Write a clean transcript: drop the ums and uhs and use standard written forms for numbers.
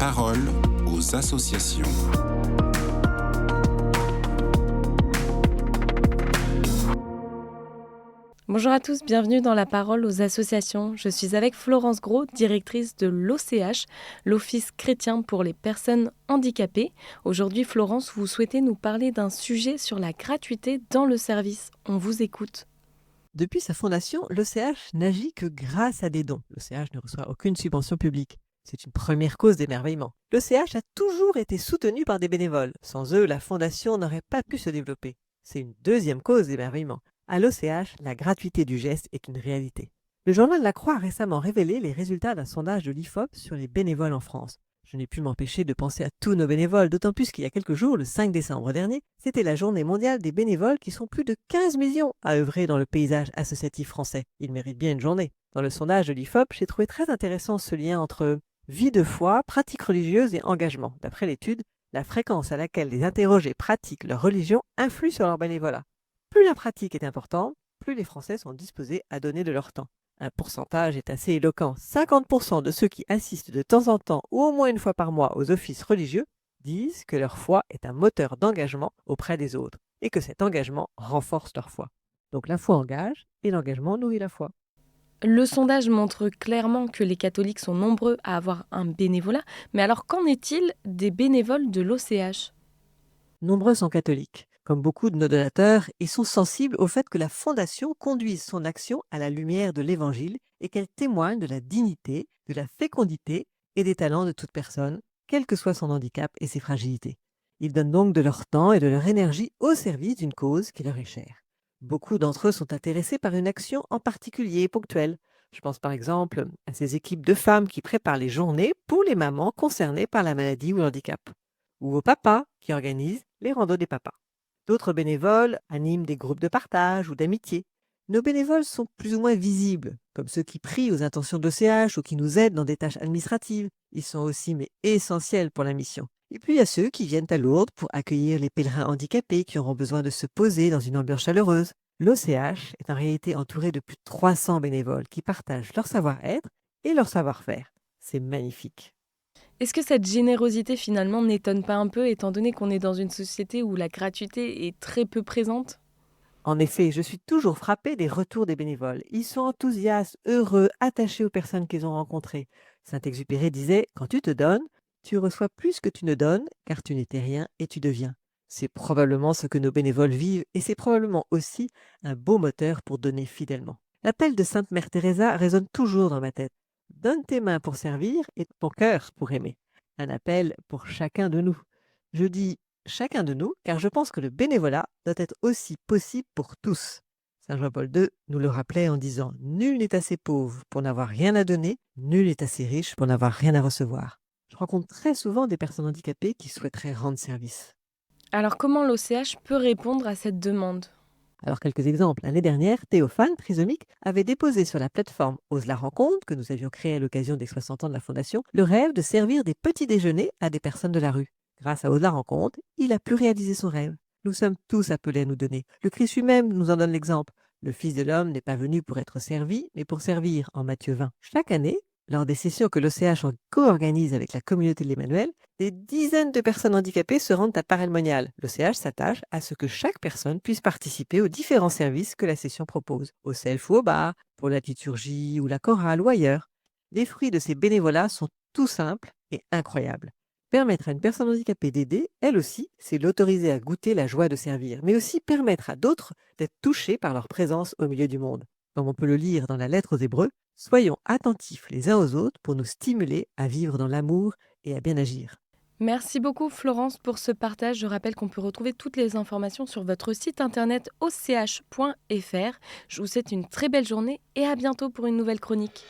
parole aux associations. Bonjour à tous, bienvenue dans La Parole aux associations. Je suis avec Florence Gros, directrice de l'OCH, l'Office chrétien pour les personnes handicapées. Aujourd'hui, Florence, vous souhaitez nous parler d'un sujet sur la gratuité dans le service. On vous écoute. Depuis sa fondation, l'OCH n'agit que grâce à des dons. L'OCH ne reçoit aucune subvention publique. C'est une première cause d'émerveillement. L'OCH a toujours été soutenu par des bénévoles. Sans eux, la fondation n'aurait pas pu se développer. C'est une deuxième cause d'émerveillement. À l'OCH, la gratuité du geste est une réalité. Le journal La Croix a récemment révélé les résultats d'un sondage de l'IFOP sur les bénévoles en France. Je n'ai pu m'empêcher de penser à tous nos bénévoles, d'autant plus qu'il y a quelques jours, le 5 décembre dernier, c'était la journée mondiale des bénévoles qui sont plus de 15 millions à œuvrer dans le paysage associatif français. Ils méritent bien une journée. Dans le sondage de l'IFOP, j'ai trouvé très intéressant ce lien entre vie de foi, pratique religieuse et engagement. D'après l'étude, la fréquence à laquelle les interrogés pratiquent leur religion influe sur leur bénévolat. Plus la pratique est importante, plus les Français sont disposés à donner de leur temps. Un pourcentage est assez éloquent. 50% de ceux qui assistent de temps en temps ou au moins une fois par mois aux offices religieux disent que leur foi est un moteur d'engagement auprès des autres et que cet engagement renforce leur foi. Donc la foi engage et l'engagement nourrit la foi. Le sondage montre clairement que les catholiques sont nombreux à avoir un bénévolat, mais alors qu'en est-il des bénévoles de l'OCH ? Nombreux sont catholiques. Comme beaucoup de nos donateurs, ils sont sensibles au fait que la Fondation conduise son action à la lumière de l'Évangile et qu'elle témoigne de la dignité, de la fécondité et des talents de toute personne, quel que soit son handicap et ses fragilités. Ils donnent donc de leur temps et de leur énergie au service d'une cause qui leur est chère. Beaucoup d'entre eux sont intéressés par une action en particulier et ponctuelle. Je pense par exemple à ces équipes de femmes qui préparent les journées pour les mamans concernées par la maladie ou le handicap, ou aux papas qui organisent les randos des papas. D'autres bénévoles animent des groupes de partage ou d'amitié. Nos bénévoles sont plus ou moins visibles, comme ceux qui prient aux intentions de l'OCH ou qui nous aident dans des tâches administratives. Ils sont aussi essentiels pour la mission. Et puis il y a ceux qui viennent à Lourdes pour accueillir les pèlerins handicapés qui auront besoin de se poser dans une ambiance chaleureuse. L'OCH est en réalité entouré de plus de 300 bénévoles qui partagent leur savoir-être et leur savoir-faire. C'est magnifique. Est-ce que cette générosité finalement n'étonne pas un peu étant donné qu'on est dans une société où la gratuité est très peu présente ? En effet, je suis toujours frappée des retours des bénévoles. Ils sont enthousiastes, heureux, attachés aux personnes qu'ils ont rencontrées. Saint-Exupéry disait « Quand tu te donnes, tu reçois plus que tu ne donnes, car tu n'étais rien et tu deviens ». C'est probablement ce que nos bénévoles vivent et c'est probablement aussi un beau moteur pour donner fidèlement. L'appel de Sainte Mère Teresa résonne toujours dans ma tête. Donne tes mains pour servir et ton cœur pour aimer. Un appel pour chacun de nous. Je dis chacun de nous, car je pense que le bénévolat doit être aussi possible pour tous. Saint Jean-Paul II nous le rappelait en disant « Nul n'est assez pauvre pour n'avoir rien à donner, nul n'est assez riche pour n'avoir rien à recevoir ». Je rencontre très souvent des personnes handicapées qui souhaiteraient rendre service. Alors comment l'OCH peut répondre à cette demande ? Alors quelques exemples. L'année dernière, Théophane, trisomique, avait déposé sur la plateforme Ose la rencontre, que nous avions créée à l'occasion des 60 ans de la Fondation, le rêve de servir des petits déjeuners à des personnes de la rue. Grâce à Ose la rencontre, il a pu réaliser son rêve. Nous sommes tous appelés à nous donner. Le Christ lui-même nous en donne l'exemple. Le Fils de l'homme n'est pas venu pour être servi, mais pour servir, en Matthieu 20. Chaque année, lors des sessions que l'OCH co-organise avec la communauté de l'Emmanuel, des dizaines de personnes handicapées se rendent à Paray-le-Monial. L'OCH s'attache à ce que chaque personne puisse participer aux différents services que la session propose, au self ou au bar, pour la liturgie ou la chorale ou ailleurs. Les fruits de ces bénévolats sont tout simples et incroyables. Permettre à une personne handicapée d'aider, elle aussi, c'est l'autoriser à goûter la joie de servir, mais aussi permettre à d'autres d'être touchés par leur présence au milieu du monde. Comme on peut le lire dans la lettre aux Hébreux, soyons attentifs les uns aux autres pour nous stimuler à vivre dans l'amour et à bien agir. Merci beaucoup Florence pour ce partage. Je rappelle qu'on peut retrouver toutes les informations sur votre site internet och.fr. Je vous souhaite une très belle journée et à bientôt pour une nouvelle chronique.